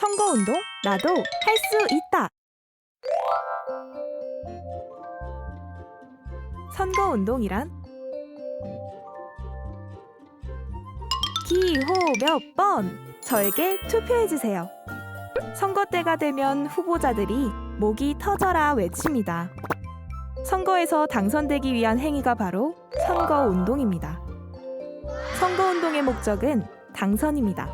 선거운동 나도 할 수 있다. 선거운동이란 기호 몇 번 저에게 투표해주세요. 선거 때가 되면 후보자들이 목이 터져라 외칩니다. 선거에서 당선되기 위한 행위가 바로 선거운동입니다. 선거운동의 목적은 당선입니다.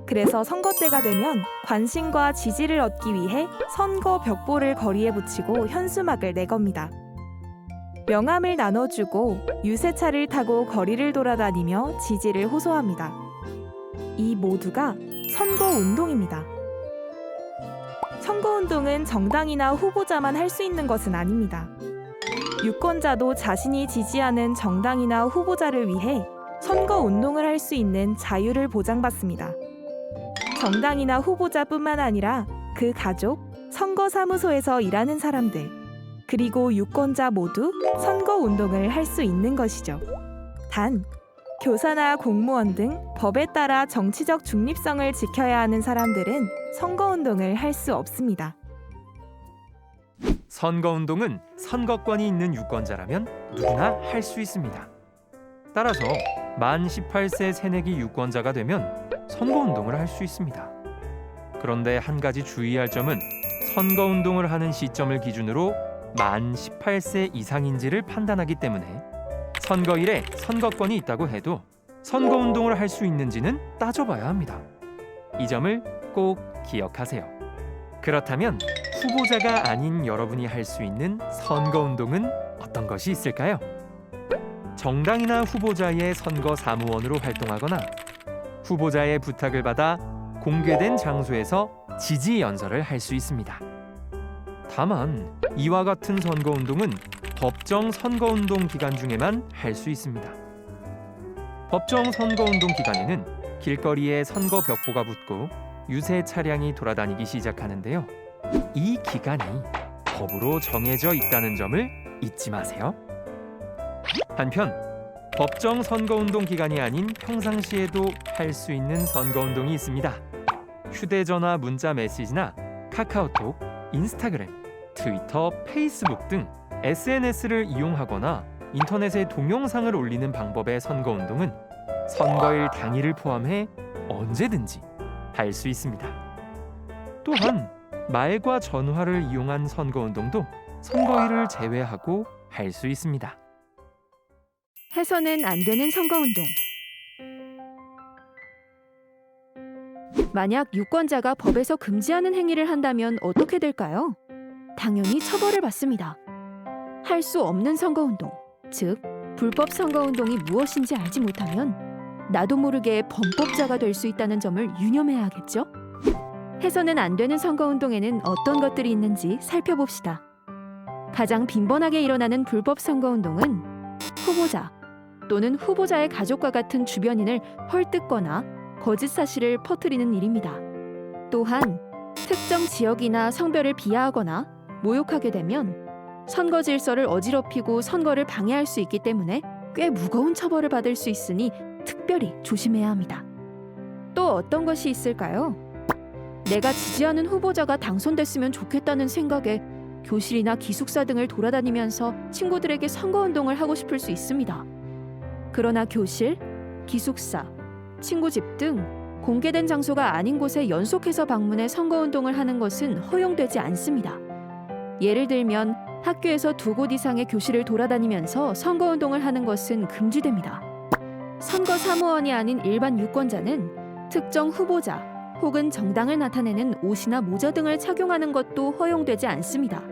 그래서 선거 때가 되면 관심과 지지를 얻기 위해 선거 벽보를 거리에 붙이고 현수막을 내겁니다. 명함을 나눠주고 유세차를 타고 거리를 돌아다니며 지지를 호소합니다. 이 모두가 선거운동입니다. 선거운동은 정당이나 후보자만 할 수 있는 것은 아닙니다. 유권자도 자신이 지지하는 정당이나 후보자를 위해 선거운동을 할 수 있는 자유를 보장받습니다. 정당이나 후보자뿐만 아니라 그 가족, 선거사무소에서 일하는 사람들, 그리고 유권자 모두 선거운동을 할 수 있는 것이죠. 단, 교사나 공무원 등 법에 따라 정치적 중립성을 지켜야 하는 사람들은 선거운동을 할 수 없습니다. 선거운동은 선거권이 있는 유권자라면 누구나 할 수 있습니다. 따라서 만 18세 새내기 유권자가 되면 선거운동을 할 수 있습니다. 그런데 한 가지 주의할 점은 선거운동을 하는 시점을 기준으로 만 18세 이상인지를 판단하기 때문에 선거일에 선거권이 있다고 해도 선거운동을 할 수 있는지는 따져봐야 합니다. 이 점을 꼭 기억하세요. 그렇다면 후보자가 아닌 여러분이 할 수 있는 선거운동은 어떤 것이 있을까요? 정당이나 후보자의 선거 사무원으로 활동하거나 후보자의 부탁을 받아 공개된 장소에서 지지 연설을 할 수 있습니다. 다만 이와 같은 선거운동은 법정 선거운동 기간 중에만 할 수 있습니다. 법정 선거운동 기간에는 길거리에 선거 벽보가 붙고 유세 차량이 돌아다니기 시작하는데요. 이 기간이 법으로 정해져 있다는 점을 잊지 마세요. 한편 법정 선거운동 기간이 아닌 평상시에도 할 수 있는 선거운동이 있습니다. 휴대전화 문자 메시지나 카카오톡, 인스타그램, 트위터, 페이스북 등 SNS를 이용하거나 인터넷에 동영상을 올리는 방법의 선거운동은 선거일 당일을 포함해 언제든지 할 수 있습니다. 또한 말과 전화를 이용한 선거운동도 선거일을 제외하고 할 수 있습니다. 해서는 안 되는 선거운동. 만약 유권자가 법에서 금지하는 행위를 한다면 어떻게 될까요? 당연히 처벌을 받습니다. 할 수 없는 선거운동, 즉 불법 선거운동이 무엇인지 알지 못하면 나도 모르게 범법자가 될 수 있다는 점을 유념해야 하겠죠? 해서는 안 되는 선거운동에는 어떤 것들이 있는지 살펴봅시다. 가장 빈번하게 일어나는 불법 선거운동은 후보자 또는 후보자의 가족과 같은 주변인을 헐뜯거나 거짓 사실을 퍼뜨리는 일입니다. 또한 특정 지역이나 성별을 비하하거나 모욕하게 되면 선거 질서를 어지럽히고 선거를 방해할 수 있기 때문에 꽤 무거운 처벌을 받을 수 있으니 특별히 조심해야 합니다. 또 어떤 것이 있을까요? 내가 지지하는 후보자가 당선됐으면 좋겠다는 생각에 교실이나 기숙사 등을 돌아다니면서 친구들에게 선거운동을 하고 싶을 수 있습니다. 그러나 교실, 기숙사, 친구 집 등 공개된 장소가 아닌 곳에 연속해서 방문해 선거운동을 하는 것은 허용되지 않습니다. 예를 들면 학교에서 2곳 이상의 교실을 돌아다니면서 선거운동을 하는 것은 금지됩니다. 선거 사무원이 아닌 일반 유권자는 특정 후보자 혹은 정당을 나타내는 옷이나 모자 등을 착용하는 것도 허용되지 않습니다.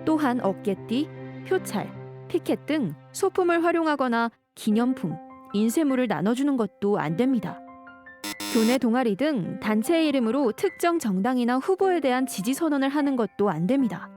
또한 어깨띠, 표찰, 피켓 등 소품을 활용하거나 기념품, 인쇄물을 나눠주는 것도 안 됩니다. 교내 동아리 등 단체의 이름으로 특정 정당이나 후보에 대한 지지 선언을 하는 것도 안 됩니다.